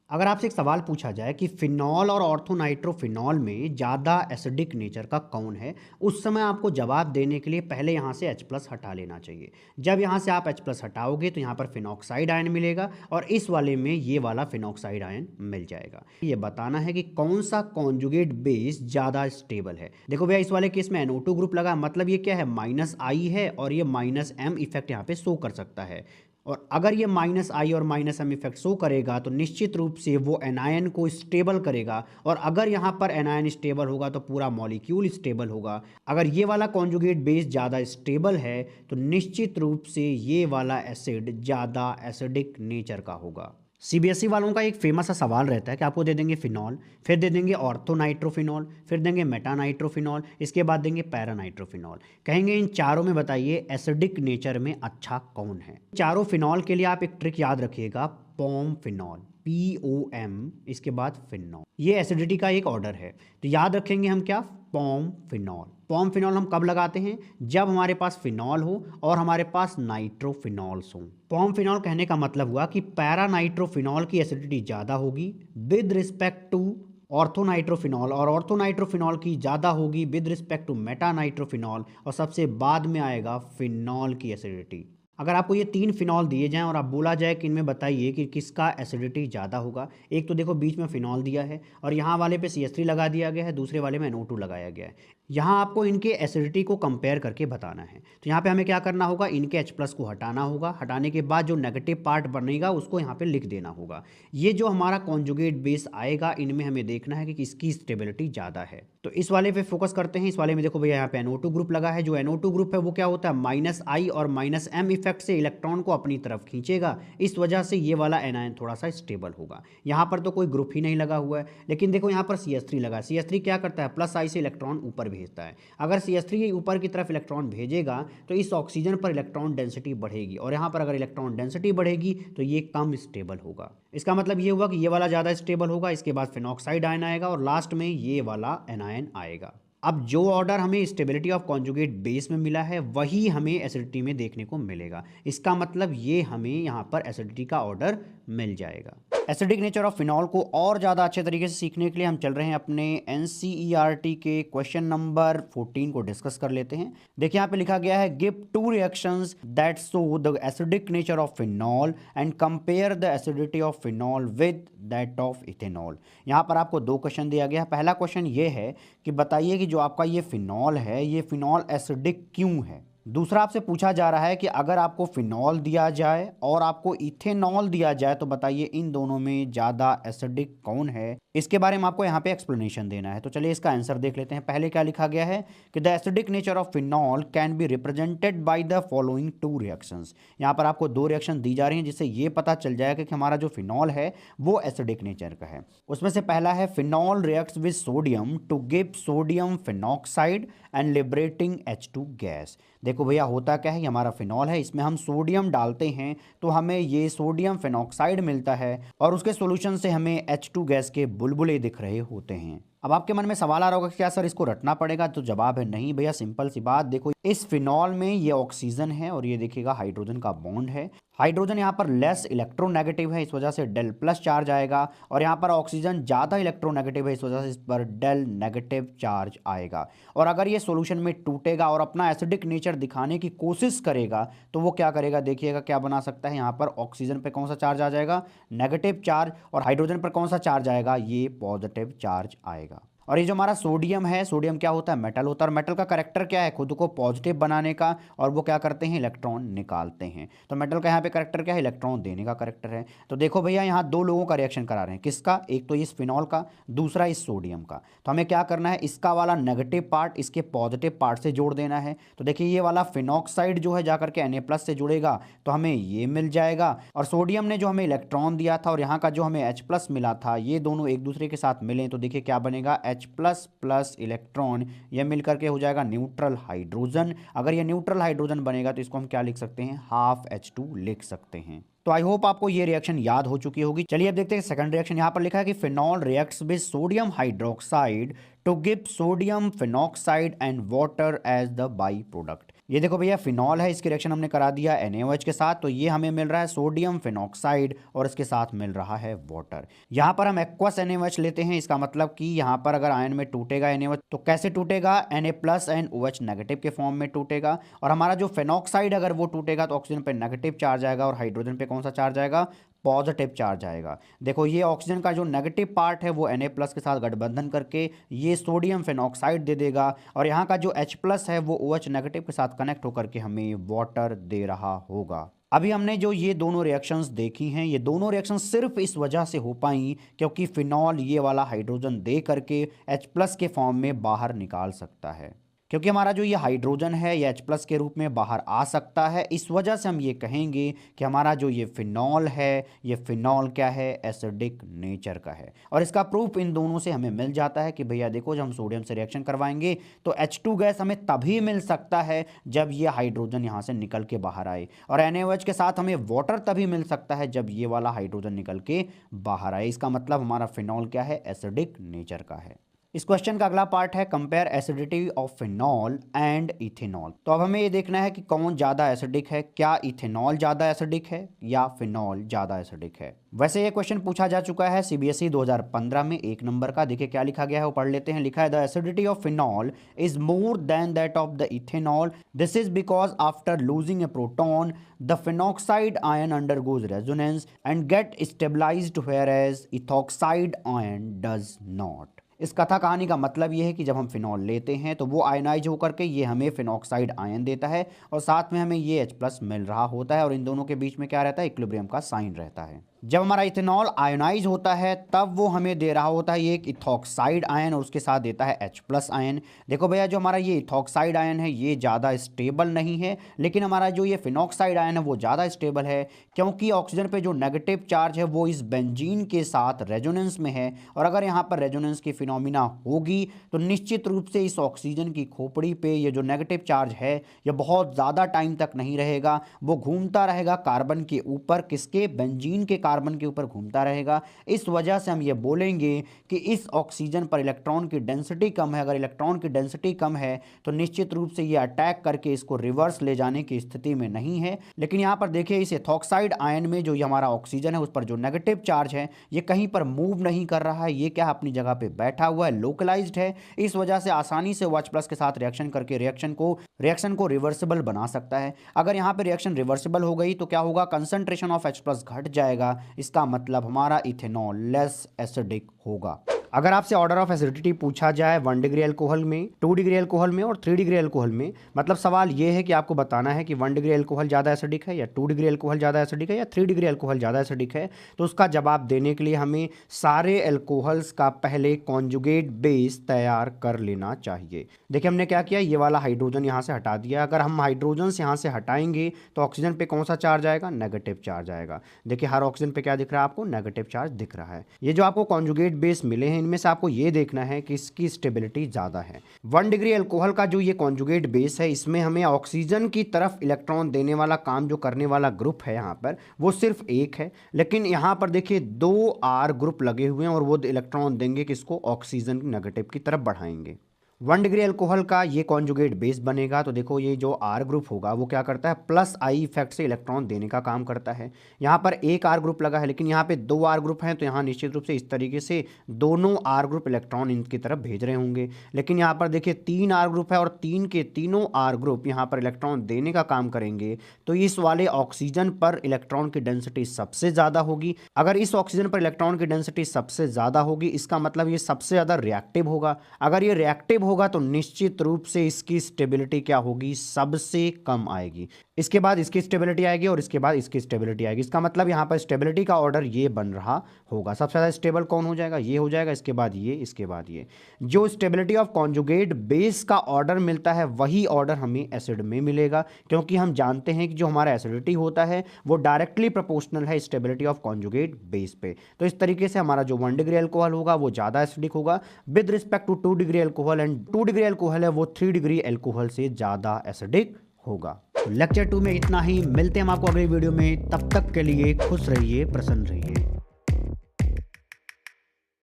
अगर आपसे एक सवाल पूछा जाए कि फिनॉल और ऑर्थोनाइट्रोफिनॉल में ज़्यादा एसिडिक नेचर का कौन है, उस समय आपको जवाब देने के लिए पहले यहाँ से H+ हटा लेना चाहिए। जब यहाँ से आप H+ हटाओगे तो यहाँ पर फिनॉक्साइड आयन मिलेगा और इस वाले में ये वाला फिनॉक्साइड आयन मिल जाएगा। ये बताना है कि कौन सा कॉन्जुगेट बेस ज़्यादा स्टेबल है। देखो भैया, इस वाले केस में NO2 ग्रुप लगा, मतलब ये क्या है, -I है और ये -M इफेक्ट यहाँ पे शो कर सकता है। और अगर ये -I और -M इफेक्ट शो करेगा तो निश्चित रूप से वो एनायन को स्टेबल करेगा, और अगर यहाँ पर एनायन स्टेबल होगा तो पूरा मॉलिक्यूल स्टेबल होगा। अगर ये वाला कॉन्जुगेट बेस ज़्यादा स्टेबल है तो निश्चित रूप से ये वाला एसिड ज़्यादा एसिडिक नेचर का होगा। CBSE वालों का एक फेमस सा सवाल रहता है कि आपको दे देंगे फिनॉल, फिर दे देंगे ऑर्थोनाइट्रोफिनॉल, फिर देंगे मेटानाइट्रोफिनॉल, इसके बाद देंगे पैरानाइट्रोफिनॉल। कहेंगे इन चारों में बताइए एसिडिक नेचर में अच्छा कौन है। चारों फिनॉल के लिए आप एक ट्रिक याद रखिएगा, POM फिनॉल, POM, इसके बाद फिनॉल, ये एसिडिटी का एक ऑर्डर है। तो याद रखेंगे हम क्या, POM फिनॉल। POM फिनॉल हम कब लगाते हैं, जब हमारे पास फिनॉल हो और हमारे पास नाइट्रोफिनॉल्स हो। POM फिनॉल कहने का मतलब हुआ कि पैरानाइट्रोफिनॉल की एसिडिटी ज़्यादा होगी विद रिस्पेक्ट टू ऑर्थोनाइट्रोफिनॉल, और ऑर्थोनाइट्रोफिनॉल की ज़्यादा होगी विद रिस्पेक्ट टू मेटानाइट्रोफिनॉल, और सबसे बाद में आएगा फिनॉल की एसिडिटी। अगर आपको ये 3 फिनॉल दिए जाएं और आप बोला जाए कि इनमें बताइए कि किसका एसिडिटी ज़्यादा होगा, एक तो देखो बीच में फिनॉल दिया है और यहाँ वाले पे CH3 लगा दिया गया है, दूसरे वाले में NO2 लगाया गया है। यहाँ आपको इनके एसिडिटी को कंपेयर करके बताना है। तो यहाँ पे हमें क्या करना होगा, इनके H+ को हटाना होगा, हटाने के बाद जो नेगेटिव पार्ट बनेगा उसको यहाँ पे लिख देना होगा। ये जो हमारा कॉन्जुगेट बेस आएगा इनमें हमें देखना है कि किसकी स्टेबिलिटी ज़्यादा है। तो इस वाले पे फोकस करते हैं। इस वाले में देखो भैया, यहाँ पे NO2 ग्रुप लगा है। जो NO2 ग्रुप है वो क्या होता है, -I और -M इफेक्ट से इलेक्ट्रॉन को अपनी तरफ खींचेगा, इस वजह से ये वाला एनायन थोड़ा सा स्टेबल होगा। यहाँ पर तो कोई ग्रुप ही नहीं लगा हुआ है, लेकिन देखो यहाँ पर CH3 लगा है। CH3 क्या करता है, प्लस आई से इलेक्ट्रॉन ऊपर भेजता है। अगर CH3 ऊपर की तरफ इलेक्ट्रॉन भेजेगा तो इस ऑक्सीजन पर इलेक्ट्रॉन डेंसिटी बढ़ेगी, और यहाँ पर अगर इलेक्ट्रॉन डेंसिटी बढ़ेगी तो ये कम स्टेबल होगा। इसका मतलब ये हुआ कि ये वाला ज़्यादा स्टेबल होगा, इसके बाद फिनॉक्साइड आयन आएगा और लास्ट में ये वाला एनायन आएगा। अब जो ऑर्डर हमें स्टेबिलिटी ऑफ कॉन्जुगेट बेस में मिला है वही हमें एसिडिटी में देखने को मिलेगा। इसका मतलब ये हमें यहाँ पर एसिडिटी का ऑर्डर मिल जाएगा। एसिडिक नेचर ऑफ फिनॉल को और ज़्यादा अच्छे तरीके से सीखने के लिए हम चल रहे हैं अपने NCERT के क्वेश्चन नंबर 14 को डिस्कस कर लेते हैं। देखिए यहाँ पे लिखा गया है, give 2 reactions that show the acidic nature of phenol and compare the acidity of phenol with that of ethanol. यहाँ पर आपको 2 क्वेश्चन दिया गया है। पहला क्वेश्चन ये है कि बताइए कि जो आपका ये फिनॉल है, ये फिनॉल एसिडिक क्यों है। दूसरा आपसे पूछा जा रहा है कि अगर आपको फिनॉल दिया जाए और आपको इथेनॉल दिया जाए तो बताइए इन दोनों में ज़्यादा एसिडिक कौन है। इसके बारे में आपको यहाँ पे एक्सप्लेनेशन देना है। तो चलिए इसका आंसर देख लेते हैं। पहले क्या लिखा गया है कि the acidic nature of phenol can be represented by the following 2 reactions. यहाँ पर आपको 2 रिएक्शन दी जा रही हैं जिससे ये पता चल जाएगा कि हमारा जो फिनॉल है वो एसिडिक नेचर का है। उसमें से पहला है, phenol reacts with sodium to give sodium phenoxide and liberating H2 gas. देखो भैया होता क्या है, ये हमारा फिनॉल है, इसमें हम सोडियम डालते हैं तो हमें ये सोडियम फिनॉक्साइड मिलता है और उसके सॉल्यूशन से हमें H2 गैस के बुलबुले दिख रहे होते हैं। अब आपके मन में सवाल आ रहा होगा कि क्या सर इसको रटना पड़ेगा, तो जवाब है नहीं भैया, सिंपल सी बात। देखो इस फिनॉल में ये ऑक्सीजन है और ये देखिएगा हाइड्रोजन का बॉन्ड है। हाइड्रोजन यहाँ पर लेस इलेक्ट्रोनेगेटिव है, इस वजह से डेल प्लस चार्ज आएगा, और यहाँ पर ऑक्सीजन ज़्यादा इलेक्ट्रोनेगेटिव है, इस वजह से इस पर डेल नेगेटिव चार्ज आएगा। और अगर ये सॉल्यूशन में टूटेगा और अपना एसिडिक नेचर दिखाने की कोशिश करेगा तो वो क्या करेगा, देखिएगा क्या बना सकता है। यहाँ पर ऑक्सीजन पर कौन सा चार्ज आ जाएगा, नेगेटिव चार्ज, और हाइड्रोजन पर कौन सा चार्ज आएगा, ये पॉजिटिव चार्ज आएगा। और ये जो हमारा सोडियम है, सोडियम क्या होता है, मेटल होता है, और मेटल का कैरेक्टर क्या है, खुद को पॉजिटिव बनाने का, और वो क्या करते हैं, इलेक्ट्रॉन निकालते हैं। तो मेटल का यहाँ पे कैरेक्टर क्या है, इलेक्ट्रॉन देने का कैरेक्टर है। तो देखो भैया यहाँ 2 लोगों का रिएक्शन करा रहे हैं, किसका, एक तो इस फिनॉल का, दूसरा इस सोडियम का। तो हमें क्या करना है, इसका वाला नेगेटिव पार्ट इसके पॉजिटिव पार्ट से जोड़ देना है। तो देखिए ये वाला फिनॉक्साइड जो है जाकर के Na+ से जुड़ेगा तो हमें ये मिल जाएगा, और सोडियम ने जो हमें इलेक्ट्रॉन दिया था और यहाँ का जो हमें H+ मिला था, ये दोनों एक दूसरे के साथ मिलें तो देखिए क्या बनेगा, H+ इलेक्ट्रॉन, ये मिलकर के हो जाएगा न्यूट्रल हाइड्रोजन। अगर ये न्यूट्रल हाइड्रोजन बनेगा तो इसको हम क्या लिख सकते हैं, हाफ H2 लिख सकते हैं। तो आई होप आपको ये रिएक्शन याद हो चुकी होगी। चलिए अब देखते हैं सेकंड रिएक्शन। यहाँ पर लिखा है कि phenol reacts with sodium hydroxide to give sodium phenoxide and water as the by product. ये देखो भैया फिनॉल है, इसकी रिएक्शन हमने करा दिया NaOH के साथ, तो ये हमें मिल रहा है सोडियम फिनॉक्साइड और इसके साथ मिल रहा है वाटर। यहाँ पर हम एक्वस NaOH लेते हैं, इसका मतलब कि यहाँ पर अगर आयन में टूटेगा NaOH तो कैसे टूटेगा, Na+ एंड OH नेगेटिव के फॉर्म में टूटेगा। और हमारा जो फिनॉक्साइड अगर वो टूटेगा तो ऑक्सीजन पे नेगेटिव चार्ज आएगा और हाइड्रोजन पे कौन सा चार्ज आएगा, पॉजिटिव चार्ज आएगा। देखो ये ऑक्सीजन का जो नेगेटिव पार्ट है वो Na+ के साथ गठबंधन करके ये सोडियम फिनॉक्साइड दे देगा, और यहाँ का जो H+ है वो OH नेगेटिव के साथ कनेक्ट होकर के हमें वाटर दे रहा होगा। अभी हमने जो ये दोनों रिएक्शंस देखी हैं, ये दोनों रिएक्शंस सिर्फ इस वजह से हो पाई क्योंकि फिनॉल ये वाला हाइड्रोजन दे करके H+ के फॉर्म में बाहर निकाल सकता है। क्योंकि हमारा जो ये हाइड्रोजन है ये H+ के रूप में बाहर आ सकता है, इस वजह से हम ये कहेंगे कि हमारा जो ये फिनॉल है, ये फिनॉल क्या है, एसिडिक नेचर का है। और इसका प्रूफ इन दोनों से हमें मिल जाता है कि भैया देखो जब हम सोडियम से रिएक्शन करवाएंगे तो H2 गैस हमें तभी मिल सकता है जब ये हाइड्रोजन यहाँ से निकल के बाहर आए, और NaOH के साथ हमें वाटर तभी मिल सकता है जब ये वाला हाइड्रोजन निकल के बाहर आए। इसका मतलब हमारा फिनॉल क्या है, एसिडिक नेचर का है। इस क्वेश्चन का अगला पार्ट है compare acidity of phenol and ethanol. तो अब हमें ये देखना है कि कौन ज़्यादा एसिडिक है, क्या इथेनॉल ज़्यादा एसिडिक है या फिनॉल ज़्यादा एसिडिक है। वैसे ये क्वेश्चन पूछा जा चुका है CBSE 2015 में 1 नंबर का। देखिए क्या लिखा गया है वो पढ़ लेते हैं। लिखा है the acidity of phenol is more than that of the ethanol, this is because after losing a proton the phenoxide ion undergoes resonance and get stabilized whereas ethoxide ion does not. इस कथा कहानी का मतलब ये है कि जब हम फिनॉल लेते हैं तो वो आयनाइज होकर के ये हमें फिनॉक्साइड आयन देता है और साथ में हमें ये H+ मिल रहा होता है, और इन दोनों के बीच में क्या रहता है, इक्विलिब्रियम का साइन रहता है। जब हमारा इथेनॉल आयोनाइज होता है तब वो हमें दे रहा होता है ये एक इथॉक्साइड आयन और उसके साथ देता है H+ आयन। देखो भैया जो हमारा ये इथॉक्साइड आयन है ये ज़्यादा स्टेबल नहीं है, लेकिन हमारा जो ये फिनॉक्साइड आयन है वो ज़्यादा स्टेबल है, क्योंकि ऑक्सीजन पे जो नेगेटिव चार्ज है वो इस बेंजीन के साथ रेजोनेंस में है। और अगर यहाँ पर रेजोनेंस की फिनोमिना होगी तो निश्चित रूप से इस ऑक्सीजन की खोपड़ी पे ये जो नेगेटिव चार्ज है ये बहुत ज़्यादा टाइम तक नहीं रहेगा, वो घूमता रहेगा कार्बन के ऊपर, किसके, बेंजीन के कार्बन के ऊपर घूमता रहेगा। इस वजह से हम ये बोलेंगे कि इस ऑक्सीजन पर इलेक्ट्रॉन की डेंसिटी कम है। अगर इलेक्ट्रॉन की डेंसिटी कम है तो निश्चित रूप से ये अटैक करके इसको रिवर्स ले जाने की स्थिति में नहीं है। लेकिन यहाँ पर देखिए इस इथॉक्साइड आयन में जो ये हमारा ऑक्सीजन है उस पर जो नेगेटिव चार्ज है ये कहीं पर मूव नहीं कर रहा है, ये क्या अपनी जगह पे बैठा हुआ है, लोकलाइज्ड है। इस वजह से आसानी से वो H+ के साथ रिएक्शन करके रिएक्शन को रिवर्सिबल बना सकता है। अगर यहाँ पे रिएक्शन रिवर्सिबल हो गई तो क्या होगा, कंसंट्रेशन ऑफ H+ घट जाएगा। इसका मतलब हमारा इथेनॉल लेस एसिडिक होगा। अगर आपसे ऑर्डर ऑफ एसिडिटी पूछा जाए 1 डिग्री अल्कोहल में, 2 डिग्री अल्कोहल में और 3 डिग्री अल्कोहल में, मतलब सवाल ये है कि आपको बताना है कि 1 डिग्री अल्कोहल ज़्यादा एसिडिक है या 2 डिग्री अल्कोहल ज़्यादा एसिडिक है या 3 डिग्री अल्कोहल ज़्यादा एसिडिक है, तो उसका जवाब देने के लिए हमें सारे अल्कोहल्स का पहले कॉन्जुगेट बेस तैयार कर लेना चाहिए। देखिए हमने क्या किया, ये वाला हाइड्रोजन यहाँ से हटा दिया। अगर हम हाइड्रोजन से यहाँ से हटाएंगे तो ऑक्सीजन पे कौन सा चार्ज आएगा, नेगेटिव चार्ज आएगा। देखिए हर ऑक्सीजन पे क्या दिख रहा है आपको, नेगेटिव चार्ज दिख रहा है। ये जो आपको कॉन्जुगेट बेस मिले हैं इनमें से आपको ये देखना है कि इसकी स्टेबिलिटी ज़्यादा है। 1 डिग्री अल्कोहल का जो ये कॉन्जुगेट बेस है इसमें हमें ऑक्सीजन की तरफ इलेक्ट्रॉन देने वाला काम जो करने वाला ग्रुप है यहाँ पर वो सिर्फ एक है, लेकिन यहाँ पर देखिए 2 R ग्रुप लगे हुए हैं और वो इलेक्ट्रॉन देंगे किसको, ऑक्सीजन नेगेटिव की तरफ बढ़ाएंगे। 1 डिग्री अल्कोहल का ये कॉन्जुगेट बेस बनेगा तो देखो ये जो R ग्रुप होगा वो क्या करता है, +I इफेक्ट से इलेक्ट्रॉन देने का काम करता है। यहाँ पर एक R ग्रुप लगा है लेकिन यहाँ पे 2 R ग्रुप हैं, तो यहाँ निश्चित रूप से इस तरीके से दोनों R ग्रुप इलेक्ट्रॉन इनकी तरफ भेज रहे होंगे। लेकिन यहाँ पर देखिए 3 R ग्रुप है और 3 के तीनों R ग्रुप यहाँ पर इलेक्ट्रॉन देने का काम करेंगे, तो इस वाले ऑक्सीजन पर इलेक्ट्रॉन की डेंसिटी सबसे ज़्यादा होगी। अगर इस ऑक्सीजन पर इलेक्ट्रॉन की डेंसिटी सबसे ज़्यादा होगी इसका मतलब ये सबसे ज़्यादा रिएक्टिव होगा। अगर ये रिएक्टिव होगा तो निश्चित रूप से इसकी स्टेबिलिटी क्या होगी, सबसे कम आएगी। इसके बाद इसकी स्टेबिलिटी आएगी और इसके बाद इसकी स्टेबिलिटी आएगी। इसका मतलब यहाँ पर स्टेबिलिटी का ऑर्डर ये बन रहा होगा। सबसे ज़्यादा स्टेबल कौन हो जाएगा, ये हो जाएगा, इसके बाद ये, इसके बाद ये। जो स्टेबिलिटी ऑफ कॉन्जुगेट बेस का ऑर्डर मिलता है वही ऑर्डर हमें एसिड में मिलेगा, क्योंकि हम जानते हैं कि जो हमारा एसिडिटी होता है वो डायरेक्टली प्रोपोर्शनल है स्टेबिलिटी ऑफ कॉन्जुगेट बेस पे। तो इस तरीके से हमारा जो 1 डिग्री अल्कोहल होगा वो ज़्यादा एसिडिक होगा with respect to 2 degree alcohol, and 2 degree alcohol है वो 3 डिग्री अल्कोहल से ज़्यादा एसिडिक होगा। लेक्चर 2 में इतना ही, मिलते हैं हम आपको अगले वीडियो में। तब तक के लिए खुश रहिए, प्रसन्न रहिए।